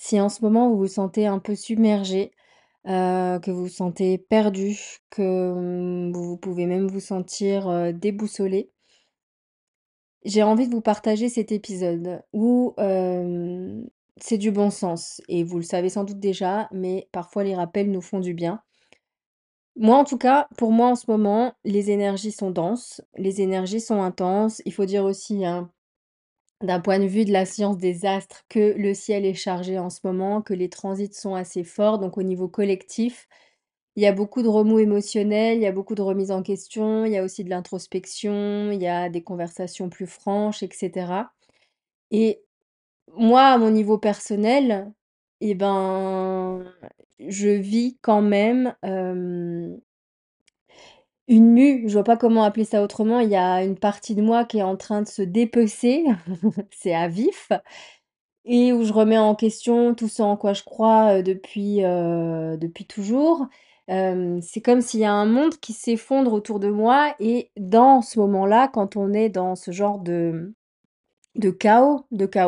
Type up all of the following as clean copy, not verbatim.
Si en ce moment vous vous sentez un peu submergé, que vous vous sentez perdu, que, vous pouvez même vous sentir, déboussolé, j'ai envie de vous partager cet épisode où, c'est du bon sens et vous le savez sans doute déjà, mais parfois les rappels nous font du bien. Moi, en tout cas, pour moi en ce moment, les énergies sont denses, les énergies sont intenses. Il faut dire aussi, hein, d'un point de vue de la science des astres, que le ciel est chargé en ce moment, que les transits sont assez forts, donc au niveau collectif, il y a beaucoup de remous émotionnels, il y a beaucoup de remises en question, il y a aussi de l'introspection, il y a des conversations plus franches, et cetera. Et moi, à mon niveau personnel, et ben, je vis quand même, une mue, je vois pas comment appeler ça autrement. Il y a une partie de moi qui est en train de se dépecer, c'est à vif. Et où je remets en question tout ce en quoi je crois, depuis toujours. C'est comme s'il y a un monde qui s'effondre autour de moi et dans ce moment-là, quand on est dans ce genre de chaos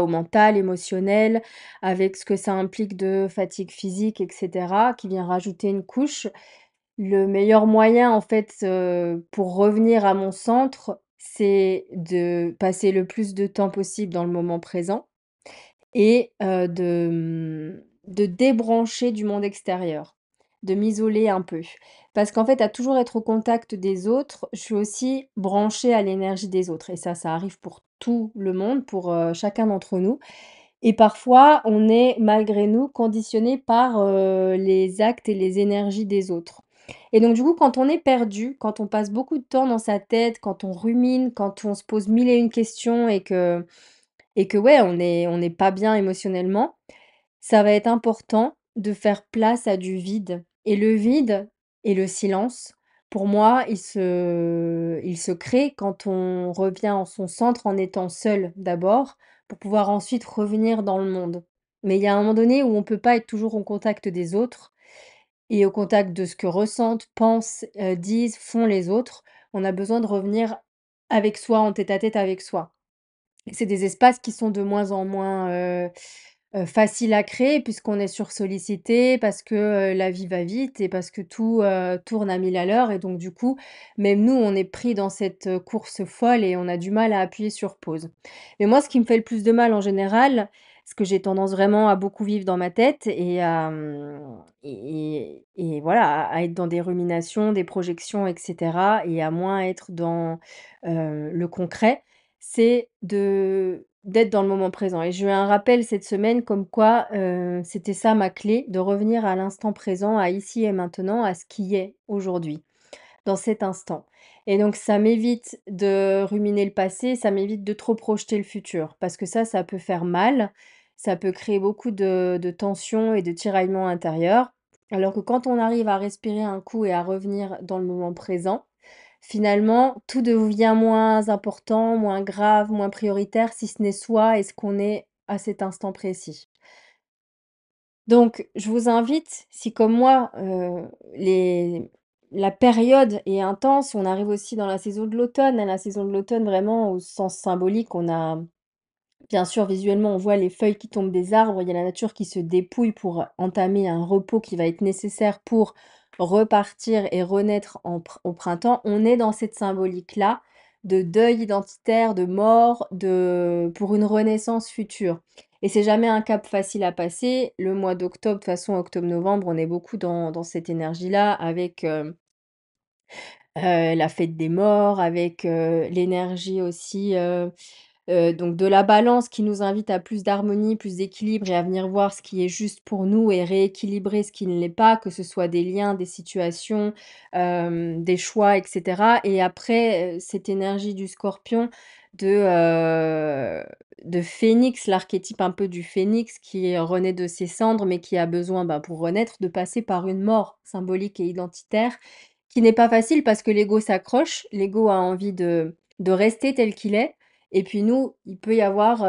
mental, émotionnel, avec ce que ça implique de fatigue physique et cetera, qui vient rajouter une couche, le meilleur moyen en fait, pour revenir à mon centre, c'est de passer le plus de temps possible dans le moment présent et de débrancher du monde extérieur, de m'isoler un peu. Parce qu'en fait, à toujours être au contact des autres, je suis aussi branchée à l'énergie des autres et ça arrive pour tout le monde, pour, chacun d'entre nous et parfois, on est malgré nous conditionnés par, les actes et les énergies des autres et donc du coup, quand on est perdu, quand on passe beaucoup de temps dans sa tête, quand on rumine, quand on se pose mille et une questions et que ouais, on n'est pas bien émotionnellement, ça va être important de faire place à du vide et le vide et le silence, pour moi, il se crée quand on revient en son centre en étant seul d'abord, pour pouvoir ensuite revenir dans le monde. Mais il y a un moment donné où on peut pas être toujours au contact des autres et au contact de ce que ressentent, pensent, disent, font les autres. On a besoin de revenir avec soi, en tête-à-tête avec soi. Et c'est des espaces qui sont de moins en moins, faciles à créer puisqu'on est sursollicité, parce que, la vie va vite et parce que tout, tourne à 1000 à l'heure et donc du coup, même nous, on est pris dans cette, course folle et on a du mal à appuyer sur pause. Mais moi, ce qui me fait le plus de mal en général, parce que j'ai tendance vraiment à beaucoup vivre dans ma tête et et voilà, à être dans des ruminations, des projections et cetera et à moins être dans, le concret, c'est d'être dans le moment présent et j'ai eu un rappel cette semaine comme quoi, c'était ça ma clé, de revenir à l'instant présent, à ici et maintenant, à ce qui est aujourd'hui, dans cet instant et donc ça m'évite de ruminer le passé, ça m'évite de trop projeter le futur parce que ça peut faire mal, ça peut créer beaucoup de tensions et de tiraillements intérieurs. Alors que quand on arrive à respirer un coup et à revenir dans le moment présent, finalement, tout devient moins important, moins grave, moins prioritaire, si ce n'est soi et ce qu'on est à cet instant précis. Donc, je vous invite, si comme moi, les la période est intense, on arrive aussi dans la saison de l'automne, hein, la saison de l'automne vraiment au sens symbolique, on a bien sûr visuellement, on voit les feuilles qui tombent des arbres, il y a la nature qui se dépouille pour entamer un repos qui va être nécessaire pour repartir et renaître au printemps. On est dans cette symbolique-là de deuil identitaire, de mort, pour une renaissance future. Et c'est jamais un cap facile à passer. Le mois d'octobre, de toute façon, octobre-novembre, on est beaucoup dans cette énergie-là avec la fête des morts, avec l'énergie aussi. Donc de la balance qui nous invite à plus d'harmonie, plus d'équilibre et à venir voir ce qui est juste pour nous et rééquilibrer ce qui ne l'est pas, que ce soit des liens, des situations, des choix et cetera et après, cette énergie du Scorpion de phénix, l'archétype un peu du phénix qui renaît de ses cendres, mais qui a besoin, bah, pour renaître, de passer par une mort symbolique et identitaire, qui n'est pas facile parce que l'ego s'accroche. L'ego a envie de rester tel qu'il est et puis nous, il peut y avoir,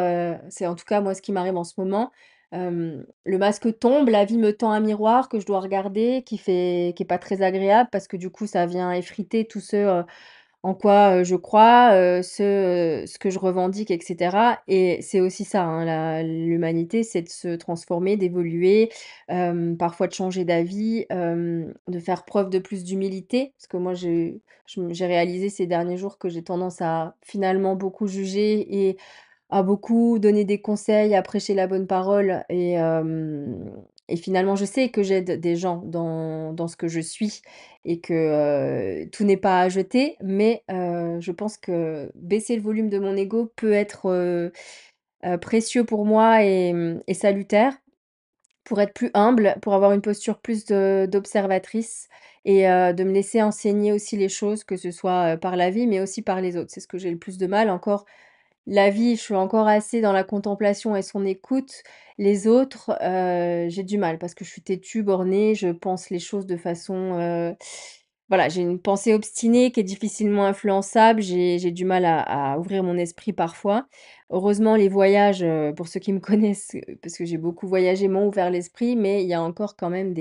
c'est en tout cas moi ce qui m'arrive en ce moment, le masque tombe, la vie me tend un miroir que je dois regarder, qui est pas très agréable parce que du coup ça vient effriter tout ce, en quoi, je crois, ce que je revendique et cetera et c'est aussi ça, hein, l'humanité, c'est de se transformer, d'évoluer, parfois de changer d'avis, de faire preuve de plus d'humilité. Parce que moi, j'ai réalisé ces derniers jours que j'ai tendance à finalement beaucoup juger et à beaucoup donner des conseils, à prêcher la bonne parole et finalement, je sais que j'aide des gens dans ce que je suis et que, tout n'est pas à jeter, mais je pense que baisser le volume de mon ego peut être, précieux pour moi et salutaire pour être plus humble, pour avoir une posture plus d'observatrice et de me laisser enseigner aussi les choses, que ce soit, par la vie, mais aussi par les autres. C'est ce que j'ai le plus de mal encore la vie, je suis encore assez dans la contemplation et son écoute. Les autres, j'ai du mal parce que je suis têtue, bornée, je pense les choses de façon, voilà, j'ai une pensée obstinée qui est difficilement influençable. J'ai du mal à ouvrir mon esprit parfois. Heureusement, les voyages, pour ceux qui me connaissent, parce que j'ai beaucoup voyagé, m'ont ouvert l'esprit, mais il y a encore quand même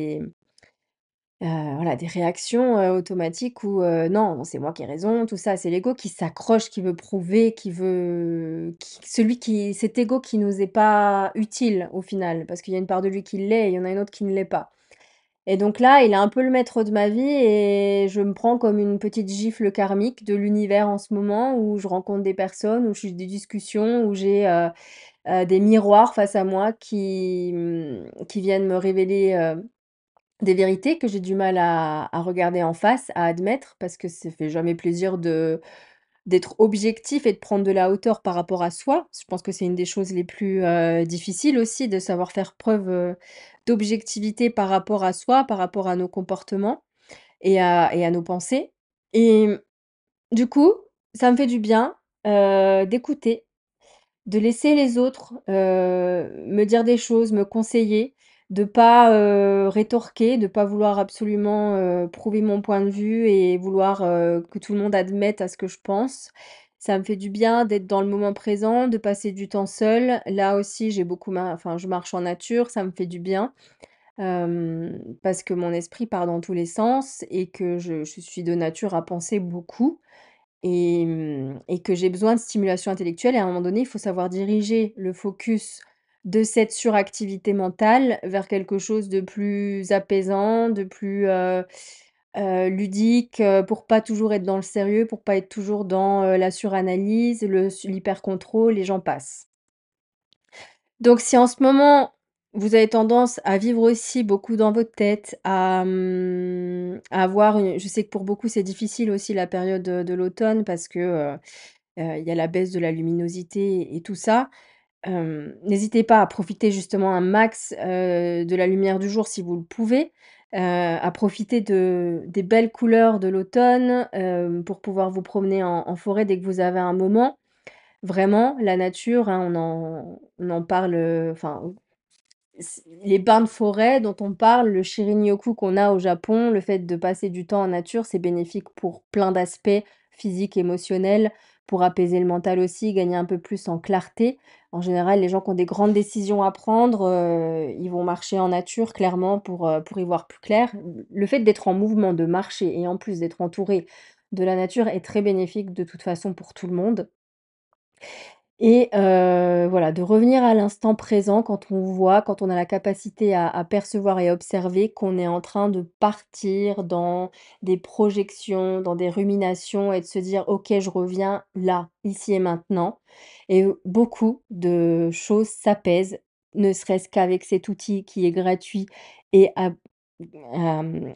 voilà, des réactions, automatiques où, non, c'est moi qui ai raison, tout ça. C'est l'ego qui s'accroche, qui veut prouver, qui cet ego qui nous est pas utile au final, parce qu'il y a une part de lui qui l'est et il y en a une autre qui ne l'est pas. Et donc là, il est un peu le maître de ma vie et je me prends comme une petite gifle karmique de l'univers en ce moment où je rencontre des personnes, où je suis des discussions, où j'ai, des miroirs face à moi qui viennent me révéler, des vérités que j'ai du mal à regarder en face, à admettre, parce que ça fait jamais plaisir d'être objectif et de prendre de la hauteur par rapport à soi. Je pense que c'est une des choses les plus, difficiles aussi de savoir faire preuve, d'objectivité par rapport à soi, par rapport à nos comportements et à nos pensées et du coup, ça me fait du bien, d'écouter, de laisser les autres, me dire des choses, me conseiller, de pas, rétorquer, de pas vouloir absolument, prouver mon point de vue et vouloir, que tout le monde admette à ce que je pense. Ça me fait du bien d'être dans le moment présent, de passer du temps seule. Là aussi, j'ai beaucoup enfin, je marche en nature, ça me fait du bien, parce que mon esprit part dans tous les sens et que je suis de nature à penser beaucoup. Et que j'ai besoin de stimulation intellectuelle et à un moment donné, il faut savoir diriger le focus de cette suractivité mentale vers quelque chose de plus apaisant, de plus, ludique, pour pas toujours être dans le sérieux, pour pas être toujours dans, la suranalyse, l'hypercontrôle et j'en passe. Donc si en ce moment, vous avez tendance à vivre aussi beaucoup dans votre tête, à avoir une je sais que pour beaucoup, c'est difficile aussi la période, de l'automne parce que, il y a la baisse de la luminosité et tout ça. N'hésitez pas à profiter justement un max, de la lumière du jour si vous le pouvez, à profiter des belles couleurs de l'automne, pour pouvoir vous promener en forêt dès que vous avez un moment. Vraiment, la nature, hein, on en parle, enfin, les bains de forêt dont on parle, le Shirin-yoku qu'on a au Japon, le fait de passer du temps en nature, c'est bénéfique pour plein d'aspects physiques, émotionnels, pour apaiser le mental aussi, gagner un peu plus en clarté. En général, les gens qui ont des grandes décisions à prendre, ils vont marcher en nature clairement pour y voir plus clair. Le fait d'être en mouvement, de marcher et en plus d'être entouré de la nature est très bénéfique de toute façon pour tout le monde. Et voilà, de revenir à l'instant présent quand on voit, quand on a la capacité à percevoir et observer qu'on est en train de partir dans des projections, dans des ruminations et de se dire: «OK, je reviens là, ici et maintenant» et beaucoup de choses s'apaisent, ne serait-ce qu'avec cet outil qui est gratuit et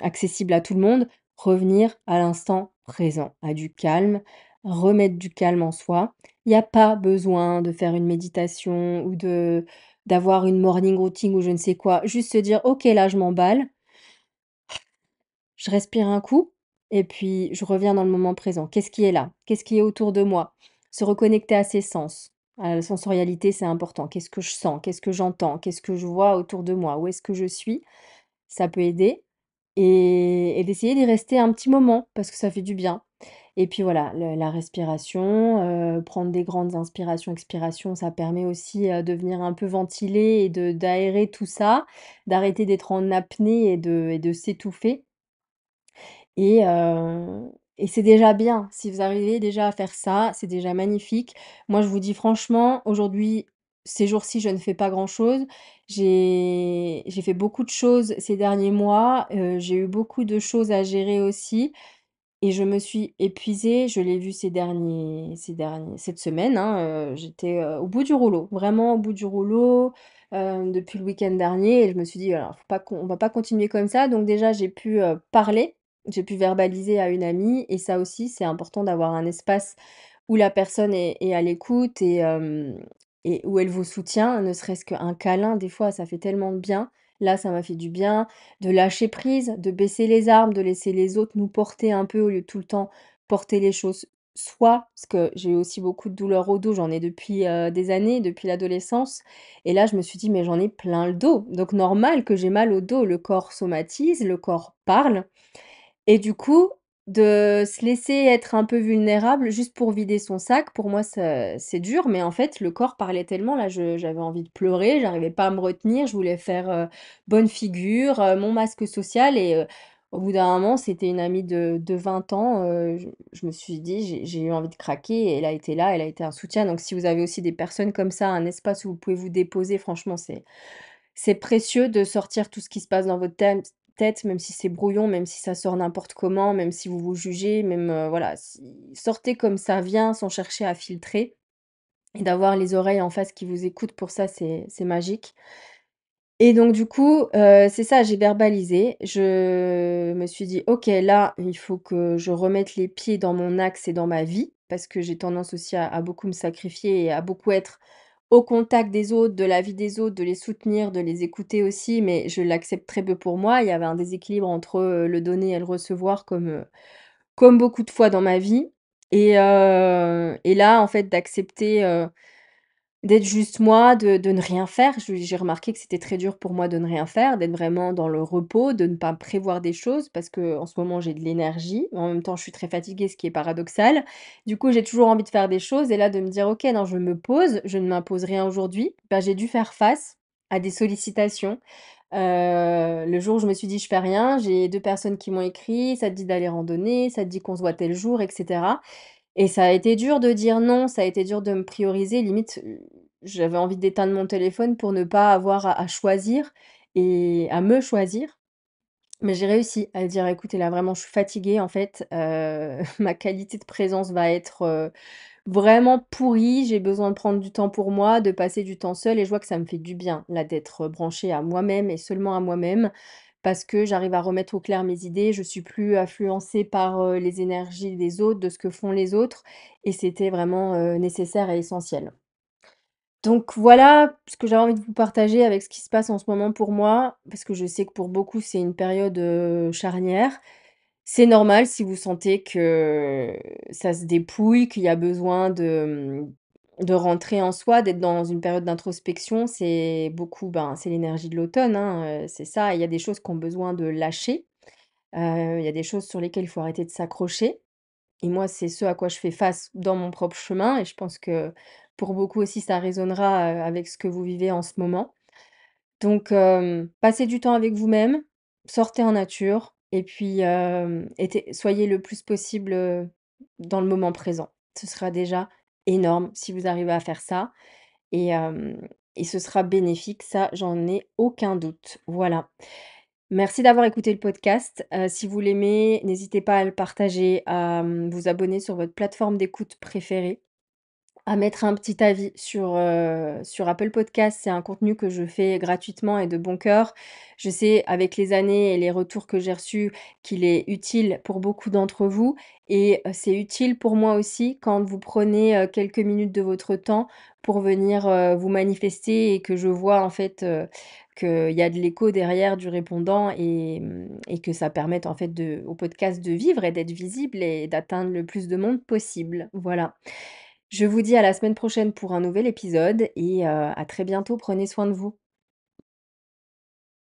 accessible à tout le monde. Revenir à l'instant présent, à du calme, remettre du calme en soi. Il y a pas besoin de faire une méditation ou d'avoir une morning routine ou je ne sais quoi. Juste se dire: «OK, là, je m'emballe, je respire un coup et puis je reviens dans le moment présent. Qu'est-ce qui est là? Qu'est-ce qui est autour de moi?» Se reconnecter à ses sens. La sensorialité, c'est important. Qu'est-ce que je sens? Qu'est-ce que j'entends? Qu'est-ce que je vois autour de moi? Où est-ce que je suis? Ça peut aider et d'essayer d'y rester un petit moment parce que ça fait du bien. Et puis voilà, la respiration, prendre des grandes inspirations, expirations, ça permet aussi, de venir un peu ventiler et d'aérer tout ça, d'arrêter d'être en apnée et de s'étouffer et et c'est déjà bien. Si vous arrivez déjà à faire ça, c'est déjà magnifique. Moi, je vous dis franchement, aujourd'hui, ces jours-ci, je ne fais pas grand-chose. J'ai fait beaucoup de choses ces derniers mois, j'ai eu beaucoup de choses à gérer aussi. Et je me suis épuisée, je l'ai vu cette semaine, hein, j'étais, au bout du rouleau, vraiment au bout du rouleau, depuis le week-end dernier et je me suis dit: «Alors faut pas qu'on on va pas continuer comme ça». Donc déjà j'ai pu, parler, j'ai pu verbaliser à une amie et ça aussi c'est important d'avoir un espace où la personne est à l'écoute et où elle vous soutient, ne serait-ce qu'un câlin, des fois ça fait tellement de bien. Là, ça m'a fait du bien de lâcher prise, de baisser les armes, de laisser les autres nous porter un peu au lieu de tout le temps porter les choses soi, parce que j'ai eu aussi beaucoup de douleurs au dos, j'en ai depuis, des années, depuis l'adolescence et là, je me suis dit: «Mais j'en ai plein le dos, donc normal que j'ai mal au dos». Le corps somatise, le corps parle et du coup, de se laisser être un peu vulnérable juste pour vider son sac, pour moi, ça c'est dur, mais en fait, le corps parlait tellement, là, je j'avais envie de pleurer, j'arrivais pas à me retenir, je voulais faire, bonne figure, mon masque social et au bout d'un moment, c'était une amie de 20 ans, je me suis dit: «J'ai eu envie de craquer» et elle a été là, elle a été un soutien. Donc si vous avez aussi des personnes comme ça, un espace où vous pouvez vous déposer, franchement, c'est précieux de sortir tout ce qui se passe dans votre tête, même si c'est brouillon, même si ça sort n'importe comment, même si vous vous jugez, même, voilà, sortez comme ça vient, sans chercher à filtrer et d'avoir les oreilles en face qui vous écoutent pour ça, c'est magique. Et donc du coup, c'est ça, j'ai verbalisé. Je me suis dit: «OK, là, il faut que je remette les pieds dans mon axe et dans ma vie», parce que j'ai tendance aussi à beaucoup me sacrifier et à beaucoup être au contact des autres, de la vie des autres, de les soutenir, de les écouter aussi, mais je l'accepte très peu pour moi. Il y avait un déséquilibre entre, le donner et le recevoir comme beaucoup de fois dans ma vie et là, en fait, d'accepter, d'être juste moi, de ne rien faire. J'ai remarqué que c'était très dur pour moi de ne rien faire, d'être vraiment dans le repos, de ne pas prévoir des choses parce que en ce moment j'ai de l'énergie, mais en même temps je suis très fatiguée, ce qui est paradoxal. Du coup, j'ai toujours envie de faire des choses et là de me dire: «OK, non, je me pose, je ne m'impose rien aujourd'hui», bah, j'ai dû faire face à des sollicitations. Le jour où je me suis dit: «Je fais rien», j'ai 2 personnes qui m'ont écrit: «Ça te dit d'aller randonner? Ça te dit qu'on se voit tel jour?» et cetera. Et ça a été dur de dire non, ça a été dur de me prioriser, limite, j'avais envie d'éteindre mon téléphone pour ne pas avoir à choisir et à me choisir. Mais j'ai réussi à dire: «Écoutez, là, vraiment, je suis fatiguée, en fait, ma qualité de présence va être, vraiment pourrie. J'ai besoin de prendre du temps pour moi, de passer du temps seule» et je vois que ça me fait du bien, là, d'être, branchée à moi-même et seulement à moi-même parce que j'arrive à remettre au clair mes idées. Je suis plus influencée par, les énergies des autres, de ce que font les autres et c'était vraiment, nécessaire et essentiel. Donc voilà ce que j'avais envie de vous partager avec ce qui se passe en ce moment pour moi, parce que je sais que pour beaucoup, c'est une période, charnière. C'est normal si vous sentez que ça se dépouille, qu'il y a besoin de rentrer en soi, d'être dans une période d'introspection. C'est beaucoup, ben, c'est l'énergie de l'automne, hein, c'est ça. Il y a des choses qui ont besoin de lâcher, il y a des choses sur lesquelles il faut arrêter de s'accrocher et moi, c'est ce à quoi je fais face dans mon propre chemin et je pense que pour beaucoup aussi, ça résonnera, avec ce que vous vivez en ce moment. Donc, passez du temps avec vous-même, sortez en nature et puis, soyez le plus possible, dans le moment présent. Ce sera déjà énorme si vous arrivez à faire ça et et ce sera bénéfique, ça, j'en ai aucun doute. Voilà. Merci d'avoir écouté le podcast. Si vous l'aimez, n'hésitez pas à le partager, à, vous abonner sur votre plateforme d'écoute préférée. À mettre un petit avis sur Apple Podcast. C'est un contenu que je fais gratuitement et de bon cœur. Je sais avec les années et les retours que j'ai reçus qu'il est utile pour beaucoup d'entre vous et c'est utile pour moi aussi quand vous prenez, quelques minutes de votre temps pour venir, vous manifester et que je vois en fait, qu'il y a de l'écho derrière du répondant et que ça permette en fait au podcast de vivre et d'être visible et d'atteindre le plus de monde possible. Voilà. Je vous dis à la semaine prochaine pour un nouvel épisode et à très bientôt. Prenez soin de vous.